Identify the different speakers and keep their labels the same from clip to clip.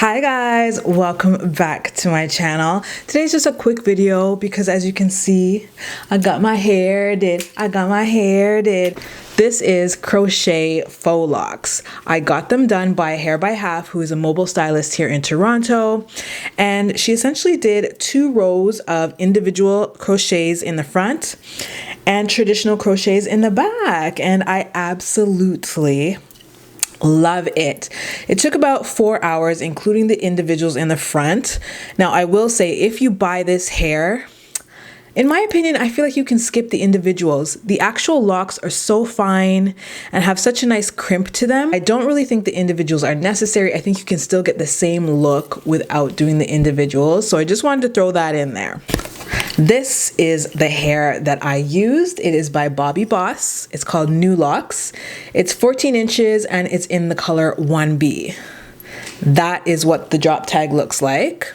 Speaker 1: Hi guys, welcome back to my channel. Today's just a quick video because as you can see, I got my hair did. This is Crochet faux locks. I got them done by Hair by Half, who is a mobile stylist here in Toronto. And she essentially did 2 rows of individual crochets in the front and traditional crochets in the back. And I absolutely love it. It took about 4 hours, including the individuals in the front. Now, I will say, if you buy this hair, in my opinion, I feel like you can skip the individuals. The actual locks are so fine and have such a nice crimp to them. I don't really think the individuals are necessary. I think you can still get the same look without doing the individuals. So I just wanted to throw that in there. This is the hair that I used. It is by Bobbi Boss. It's called New Locs. It's 14 inches and it's in the color 1B. That is what the drop tag looks like.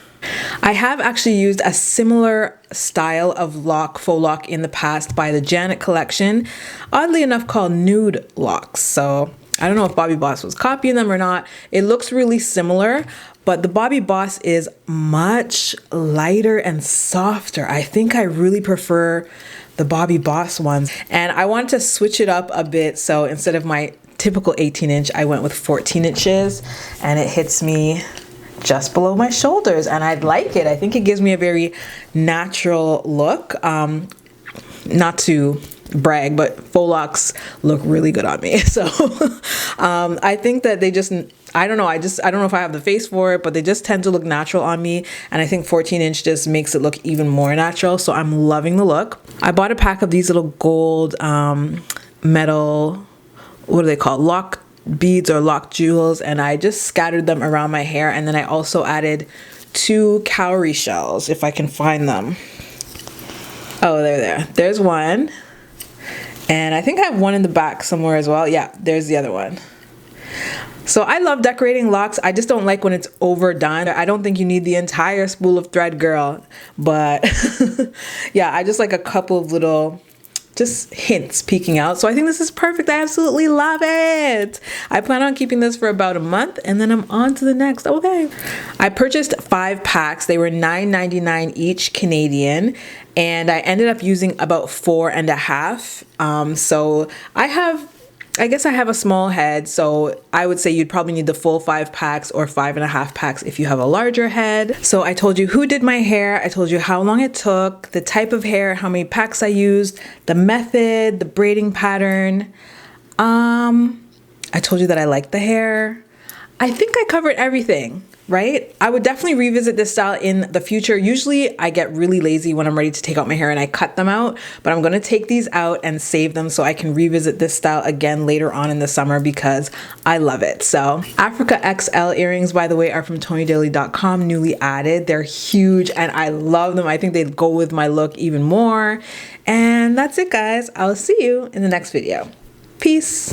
Speaker 1: I have actually used a similar style of faux lock in the past by the Janet collection, oddly enough called Nude Locs. So I don't know if Bobbi Boss was copying them or not. It looks really similar, but the Bobbi Boss is much lighter and softer. I think I really prefer the Bobbi Boss ones. And I wanted to switch it up a bit. So instead of my typical 18 inch, I went with 14 inches and it hits me just below my shoulders. And I like it. I think it gives me a very natural look. Not to brag, but faux locks look really good on me. So I think that they just, I don't know if I have the face for it, but they just tend to look natural on me. And I think 14 inch just makes it look even more natural. So I'm loving the look. I bought a pack of these little gold metal, what are they called? Lock beads or lock jewels. And I just scattered them around my hair. And then I also added 2 cowrie shells, if I can find them. Oh, they're there. There's one. And I think I have one in the back somewhere as well. Yeah, there's the other one. So I love decorating locks. I just don't like when it's overdone. I don't think you need the entire spool of thread, girl. But yeah, I just like a couple of little just hints peeking out. So I think this is perfect. I absolutely love it. I plan on keeping this for about a month and then I'm on to the next. Okay. I purchased 5 packs. They were $9.99 each Canadian. And I ended up using about 4.5. So I guess I have a small head, so I would say you'd probably need the full 5 packs or 5.5 packs if you have a larger head. So I told you who did my hair, I told you how long it took, the type of hair, how many packs I used, the method, the braiding pattern. I told you that I liked the hair. I think I covered everything, right? I would definitely revisit this style in the future. Usually I get really lazy when I'm ready to take out my hair and I cut them out, but I'm gonna take these out and save them so I can revisit this style again later on in the summer because I love it. So Africa XL earrings, by the way, are from ToniDaley.com, newly added. They're huge and I love them. I think they go with my look even more. And that's it, guys. I'll see you in the next video. Peace.